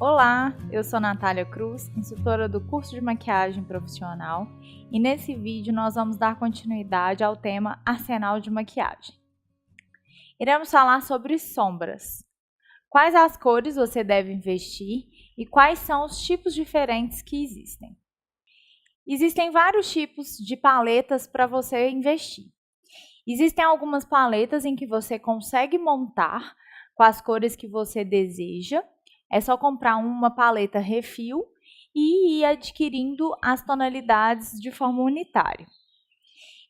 Olá, eu sou Natália Cruz, instrutora do curso de maquiagem profissional, e nesse vídeo nós vamos dar continuidade ao tema Arsenal de Maquiagem. Iremos falar sobre sombras. Quais as cores você deve investir e quais são os tipos diferentes que existem. Existem vários tipos de paletas para você investir. Existem algumas paletas em que você consegue montar com as cores que você deseja. É só comprar uma paleta refil e ir adquirindo as tonalidades de forma unitária.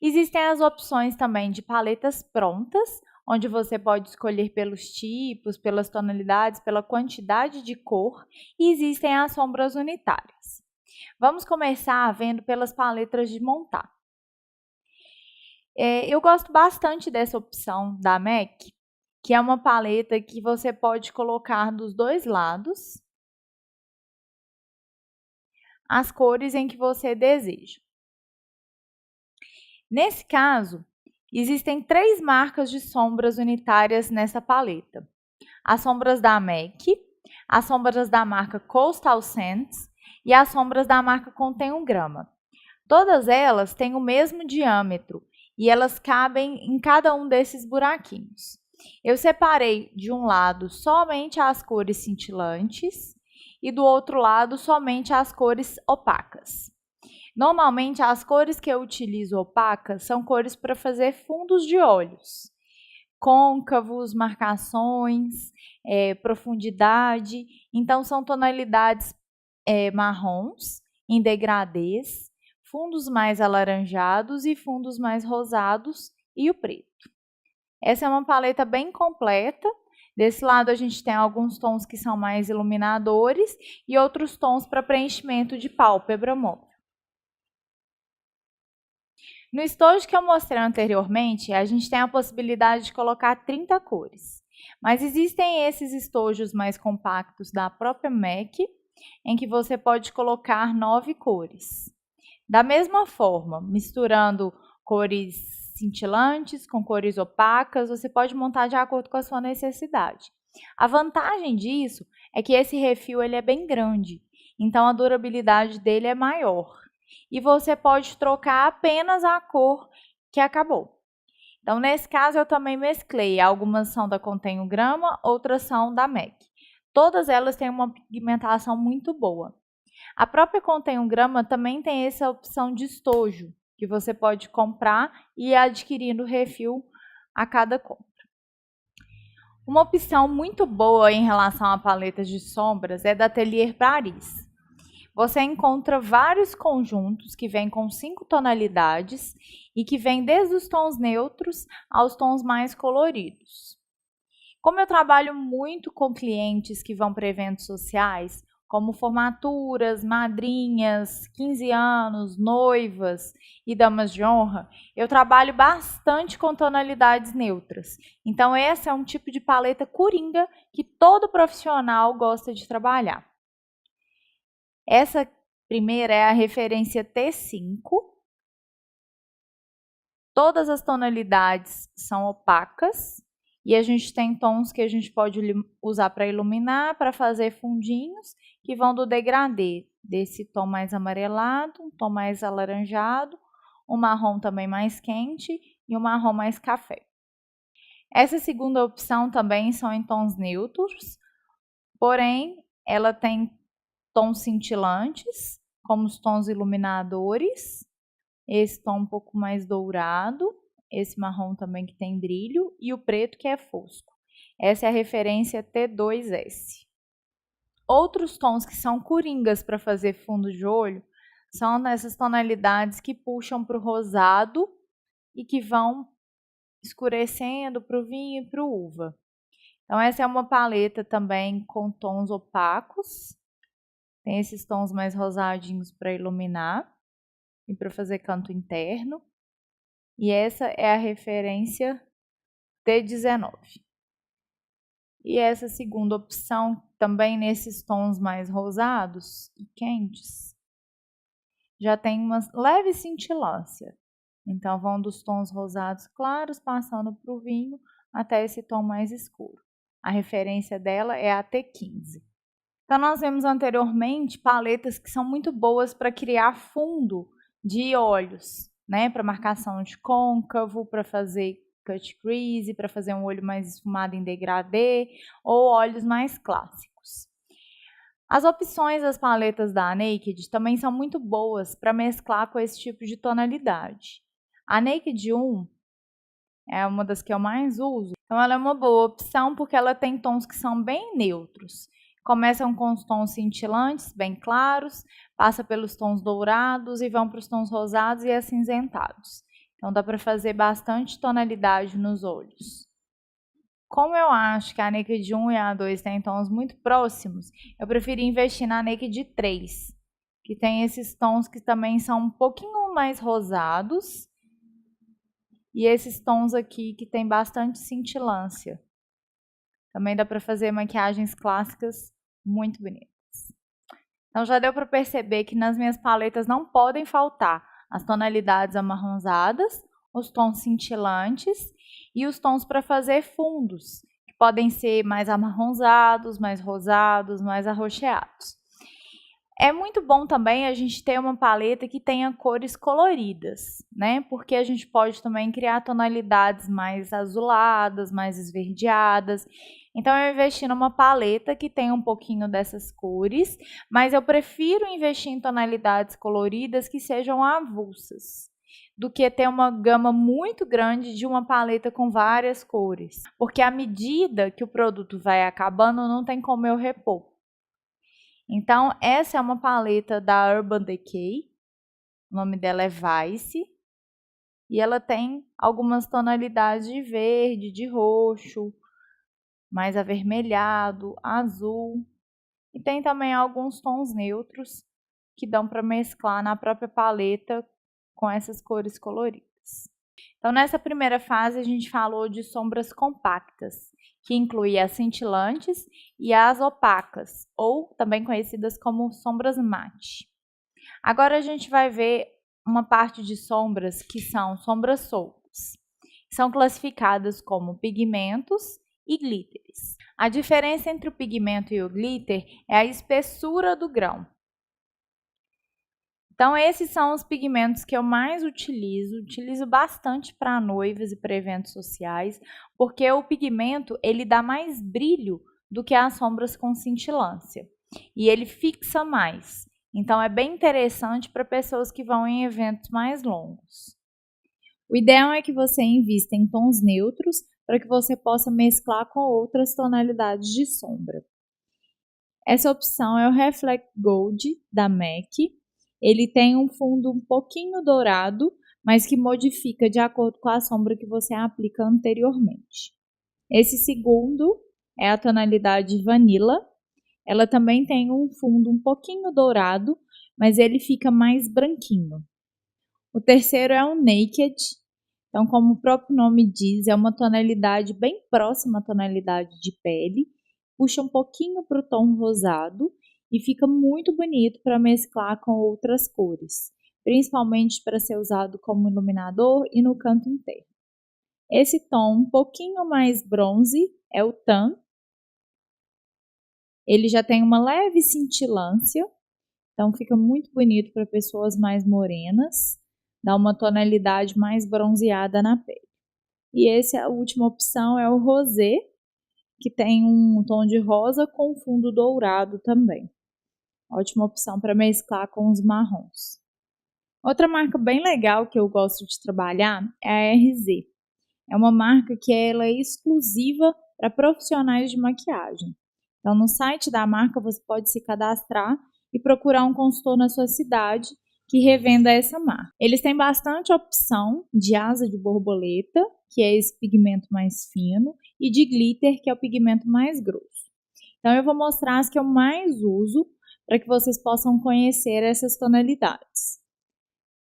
Existem as opções também de paletas prontas, onde você pode escolher pelos tipos, pelas tonalidades, pela quantidade de cor, e existem as sombras unitárias. Vamos começar vendo pelas paletas de montar. Eu gosto bastante dessa opção da MAC, que é uma paleta que você pode colocar dos dois lados as cores em que você deseja. Nesse caso, existem 3 marcas de sombras unitárias nessa paleta. As sombras da MAC, as sombras da marca Coastal Scents e as sombras da marca Contém 1 grama. Todas elas têm o mesmo diâmetro e elas cabem em cada um desses buraquinhos. Eu separei de um lado somente as cores cintilantes e do outro lado somente as cores opacas. Normalmente as cores que eu utilizo opacas são cores para fazer fundos de olhos, côncavos, marcações, profundidade. Então são tonalidades marrons em degradês, fundos mais alaranjados e fundos mais rosados e o preto. Essa é uma paleta bem completa. Desse lado a gente tem alguns tons que são mais iluminadores e outros tons para preenchimento de pálpebra móvel. No estojo que eu mostrei anteriormente, a gente tem a possibilidade de colocar 30 cores. Mas existem esses estojos mais compactos da própria MAC, em que você pode colocar 9 cores. Da mesma forma, misturando cores cintilantes com cores opacas, você pode montar de acordo com a sua necessidade. A vantagem disso é que esse refil ele é bem grande, então a durabilidade dele é maior. E você pode trocar apenas a cor que acabou. Então, nesse caso, eu também mesclei. Algumas são da Contém 1 grama, outras são da MAC. Todas elas têm uma pigmentação muito boa. A própria Contém 1 grama também tem essa opção de estojo, que você pode comprar e ir adquirindo refil a cada compra. Uma opção muito boa em relação a paletas de sombras é da Atelier Paris. Você encontra vários conjuntos que vêm com 5 tonalidades e que vêm desde os tons neutros aos tons mais coloridos. Como eu trabalho muito com clientes que vão para eventos sociais, como formaturas, madrinhas, 15 anos, noivas e damas de honra, eu trabalho bastante com tonalidades neutras. Então, esse é um tipo de paleta coringa que todo profissional gosta de trabalhar. Essa primeira é a referência T5. Todas as tonalidades são opacas e a gente tem tons que a gente pode usar para iluminar, para fazer fundinhos, que vão do degradê, desse tom mais amarelado, um tom mais alaranjado, um marrom também mais quente e um marrom mais café. Essa segunda opção também são em tons neutros, porém ela tem tons cintilantes, como os tons iluminadores, esse tom um pouco mais dourado, esse marrom também que tem brilho e o preto que é fosco. Essa é a referência T2S. Outros tons que são coringas para fazer fundo de olho são nessas tonalidades que puxam para o rosado e que vão escurecendo para o vinho e para o uva. Então essa é uma paleta também com tons opacos. Tem esses tons mais rosadinhos para iluminar e para fazer canto interno. E essa é a referência T19. E essa segunda opção, também nesses tons mais rosados e quentes, já tem uma leve cintilância. Então, vão dos tons rosados claros, passando para o vinho, até esse tom mais escuro. A referência dela é a T15. Então, nós vimos anteriormente paletas que são muito boas para criar fundo de olhos, né? Para marcação de côncavo, para fazer cut crease, para fazer um olho mais esfumado em degradê, ou olhos mais clássicos. As opções das paletas da Naked também são muito boas para mesclar com esse tipo de tonalidade. A Naked 1 é uma das que eu mais uso, então ela é uma boa opção porque ela tem tons que são bem neutros. Começam com os tons cintilantes, bem claros, passa pelos tons dourados e vão para os tons rosados e acinzentados. Então dá para fazer bastante tonalidade nos olhos. Como eu acho que a Naked 1 e a 2 têm tons muito próximos, eu preferi investir na Naked 3, que tem esses tons que também são um pouquinho mais rosados, e esses tons aqui que tem bastante cintilância. Também dá para fazer maquiagens clássicas muito bonitas. Então já deu para perceber que nas minhas paletas não podem faltar as tonalidades amarronzadas, os tons cintilantes e os tons para fazer fundos, que podem ser mais amarronzados, mais rosados, mais arroxeados. É muito bom também a gente ter uma paleta que tenha cores coloridas, né? Porque a gente pode também criar tonalidades mais azuladas, mais esverdeadas. Então eu investi numa paleta que tem um pouquinho dessas cores, mas eu prefiro investir em tonalidades coloridas que sejam avulsas, do que ter uma gama muito grande de uma paleta com várias cores. Porque à medida que o produto vai acabando, não tem como eu repor. Então, essa é uma paleta da Urban Decay, o nome dela é Vice, e ela tem algumas tonalidades de verde, de roxo, mais avermelhado, azul, e tem também alguns tons neutros que dão para mesclar na própria paleta com essas cores coloridas. Então, nessa primeira fase, a gente falou de sombras compactas, que inclui as cintilantes e as opacas, ou também conhecidas como sombras mate. Agora a gente vai ver uma parte de sombras que são sombras soltas. São classificadas como pigmentos e glitters. A diferença entre o pigmento e o glitter é a espessura do grão. Então, esses são os pigmentos que eu mais utilizo bastante para noivas e para eventos sociais, porque o pigmento ele dá mais brilho do que as sombras com cintilância, e ele fixa mais. Então, é bem interessante para pessoas que vão em eventos mais longos. O ideal é que você invista em tons neutros para que você possa mesclar com outras tonalidades de sombra. Essa opção é o Reflect Gold da MAC. Ele tem um fundo um pouquinho dourado, mas que modifica de acordo com a sombra que você aplica anteriormente. Esse segundo é a tonalidade Vanilla. Ela também tem um fundo um pouquinho dourado, mas ele fica mais branquinho. O terceiro é o Naked. Então, como o próprio nome diz, é uma tonalidade bem próxima à tonalidade de pele, puxa um pouquinho para o tom rosado e fica muito bonito para mesclar com outras cores, principalmente para ser usado como iluminador e no canto interno. Esse tom um pouquinho mais bronze é o Tan. Ele já tem uma leve cintilância, então fica muito bonito para pessoas mais morenas, dá uma tonalidade mais bronzeada na pele. E essa última opção é o Rosé, que tem um tom de rosa com fundo dourado também. Ótima opção para mesclar com os marrons. Outra marca bem legal que eu gosto de trabalhar é a RZ. É uma marca que ela é exclusiva para profissionais de maquiagem. Então, no site da marca você pode se cadastrar e procurar um consultor na sua cidade que revenda essa marca. Eles têm bastante opção de asa de borboleta, que é esse pigmento mais fino, e de glitter, que é o pigmento mais grosso. Então, eu vou mostrar as que eu mais uso para que vocês possam conhecer essas tonalidades.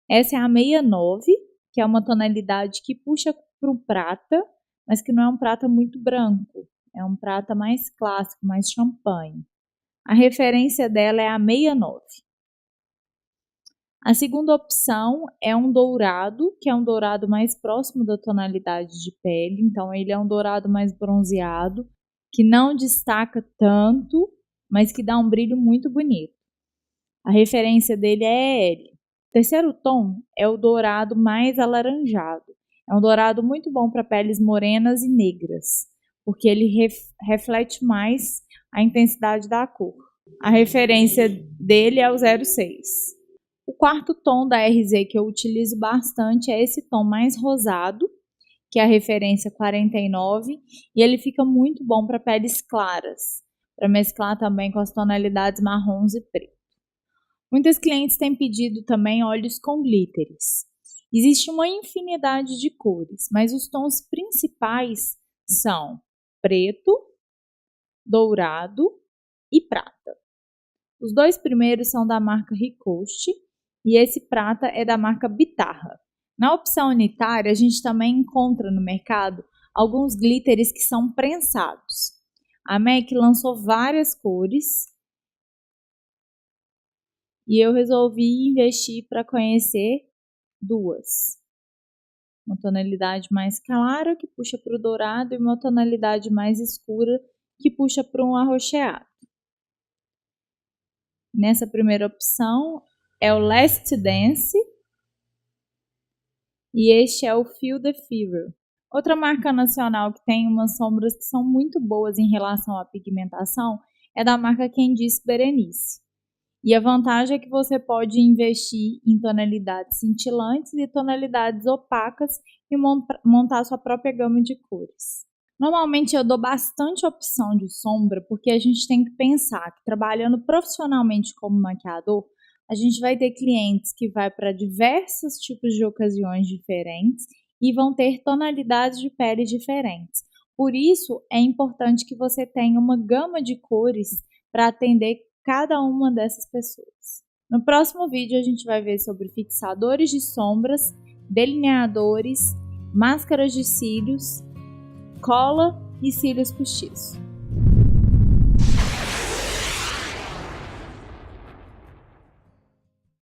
Essa é a 69, que é uma tonalidade que puxa para o prata, mas que não é um prata muito branco. É um prata mais clássico, mais champanhe. A referência dela é a 69. A segunda opção é um dourado, que é um dourado mais próximo da tonalidade de pele. Então, ele é um dourado mais bronzeado, que não destaca tanto, mas que dá um brilho muito bonito. A referência dele é L. O terceiro tom é o dourado mais alaranjado. É um dourado muito bom para peles morenas e negras, porque ele reflete mais a intensidade da cor. A referência dele é o 06. O quarto tom da RZ que eu utilizo bastante é esse tom mais rosado, que é a referência 49, e ele fica muito bom para peles claras, para mesclar também com as tonalidades marrons e preto. Muitas clientes têm pedido também olhos com glitteres. Existe uma infinidade de cores, mas os tons principais são preto, dourado e prata. Os dois primeiros são da marca Ricoste e esse prata é da marca Bitarra. Na opção unitária, a gente também encontra no mercado alguns glitteres que são prensados. A MAC lançou várias cores e eu resolvi investir para conhecer duas. Uma tonalidade mais clara, que puxa para o dourado, e uma tonalidade mais escura, que puxa para um arroxeado. Nessa primeira opção é o Last Dance e este é o Feel the Fever. Outra marca nacional que tem umas sombras que são muito boas em relação à pigmentação é da marca Quem Disse Berenice. E a vantagem é que você pode investir em tonalidades cintilantes e tonalidades opacas e montar sua própria gama de cores. Normalmente eu dou bastante opção de sombra porque a gente tem que pensar que trabalhando profissionalmente como maquiador, a gente vai ter clientes que vai para diversos tipos de ocasiões diferentes e vão ter tonalidades de pele diferentes. Por isso, é importante que você tenha uma gama de cores para atender cada uma dessas pessoas. No próximo vídeo a gente vai ver sobre fixadores de sombras, delineadores, máscaras de cílios, cola e cílios postiços.